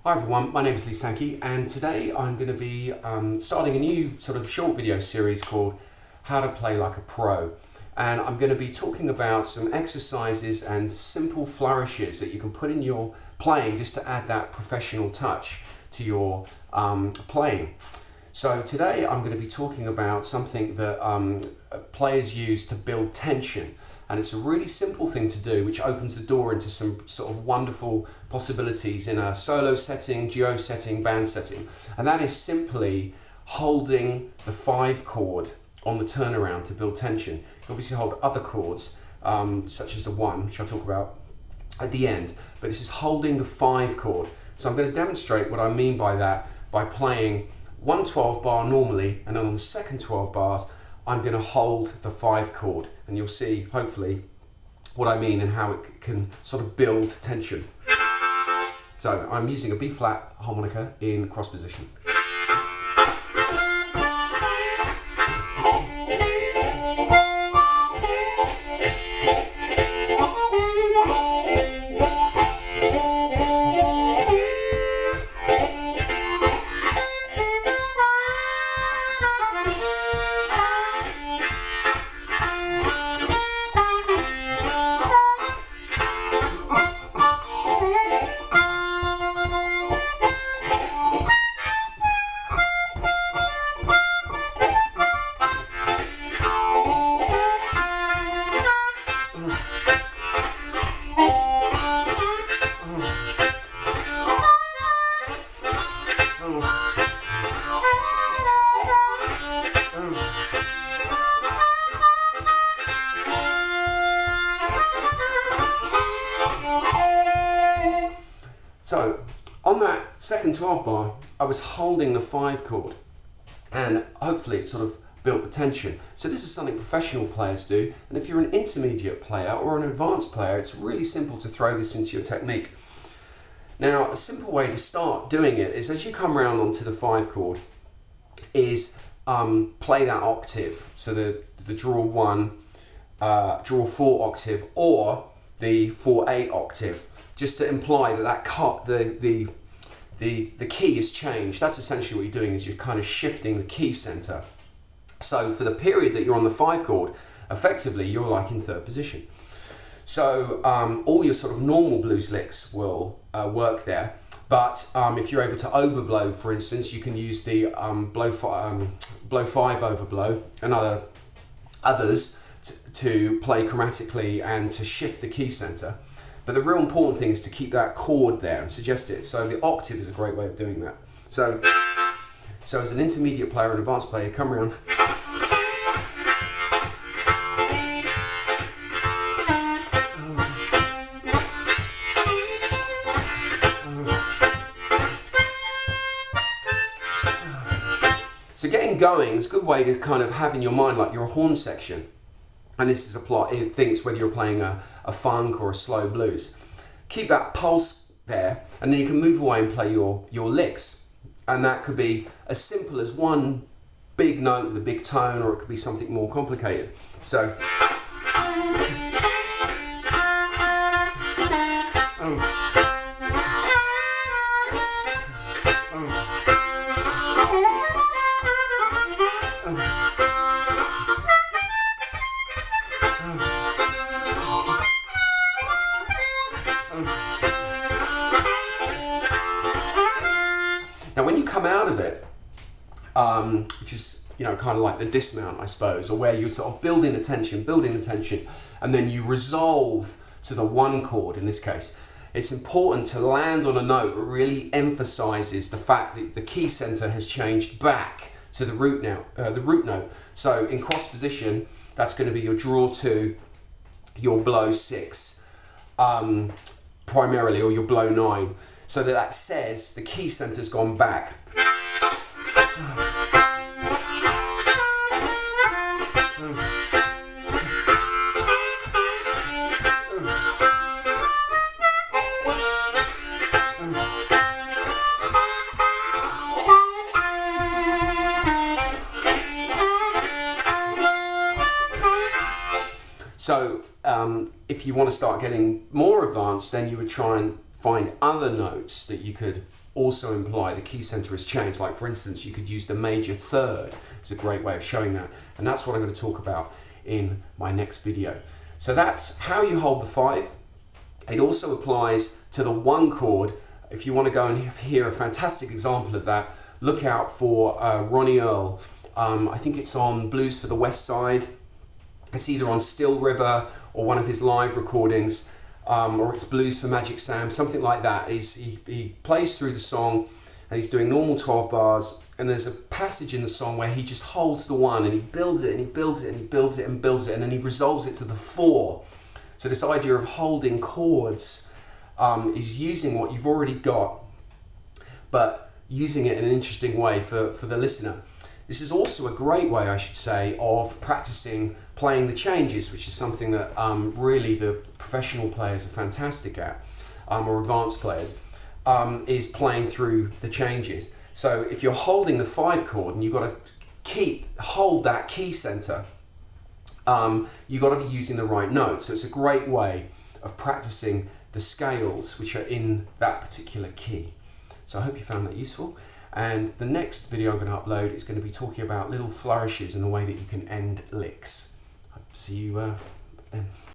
Hi everyone, my name is Sankey, and today I'm going to be starting a new sort of short video series called How to Play Like a Pro. And I'm going to be talking about some exercises and simple flourishes that you can put in your playing just to add that professional touch to your playing. So today I'm going to be talking about something that players use to build tension. And it's a really simple thing to do, which opens the door into some sort of wonderful possibilities in a solo setting, duo setting, band setting. And that is simply holding the 5 chord on the turnaround to build tension. You obviously hold other chords, such as the 1, which I'll talk about at the end, but this is holding the 5 chord. So I'm going to demonstrate what I mean by that by playing one 12 bar normally, and then on the second 12 bars, I'm going to hold the 5 chord, and you'll see hopefully what I mean and how it can sort of build tension. So I'm using a B flat harmonica in cross position. So on that second 12 bar, I was holding the 5 chord, and hopefully it sort of built the tension. So this is something professional players do, and if you're an intermediate player or an advanced player, it's really simple to throw this into your technique. Now, a simple way to start doing it is, as you come round onto the 5 chord, is play that octave. So the draw 1, draw 4 octave, or the 4/8 octave, just to imply that the key is changed. That's essentially what you're doing, is you're kind of shifting the key center. So for the period that you're on the 5 chord, effectively you're like in 3rd position. So all your sort of normal blues licks will work there, but if you're able to overblow, for instance, you can use the blow 5 overblow and others to play chromatically and to shift the key center. But the real important thing is to keep that chord there and suggest it. So the octave is a great way of doing that. So as an intermediate player and advanced player, come around. So getting going is a good way to kind of have in your mind like your horn section. And this is it thinks whether you're playing a funk or a slow blues. Keep that pulse there, and then you can move away and play your licks. And that could be as simple as one big note with a big tone, or it could be something more complicated. So. Now when you come out of it, which is kind of like the dismount, I suppose, or where you're sort of building the tension, and then you resolve to the 1 chord in this case, it's important to land on a note that really emphasizes the fact that the key center has changed back to the root note. So in cross position, that's going to be your draw 2, your blow 6, primarily, or your blow 9. So that says the key center's gone back. So if you want to start getting more advanced, then you would try and find other notes that you could also imply the key center has changed. Like for instance, you could use the major third. It's a great way of showing that. And that's what I'm going to talk about in my next video. So that's how you hold the 5. It also applies to the 1 chord. If you want to go and hear a fantastic example of that, look out for Ronnie Earl. I think it's on Blues for the West Side. It's either on Still River or one of his live recordings, or it's Blues for Magic Sam, something like that. He plays through the song and he's doing normal 12 bars, and there's a passage in the song where he just holds the 1 and he builds it and he builds it and he builds it and builds it, and then he resolves it to the 4. So this idea of holding chords is using what you've already got, but using it in an interesting way for the listener. This is also a great way, I should say, of practicing playing the changes, which is something that really the professional players are fantastic at, or advanced players, is playing through the changes. So if you're holding the 5 chord and you've got to hold that key center, you've got to be using the right notes. So it's a great way of practicing the scales which are in that particular key. So I hope you found that useful. And the next video I'm going to upload is going to be talking about little flourishes and the way that you can end licks. See you then.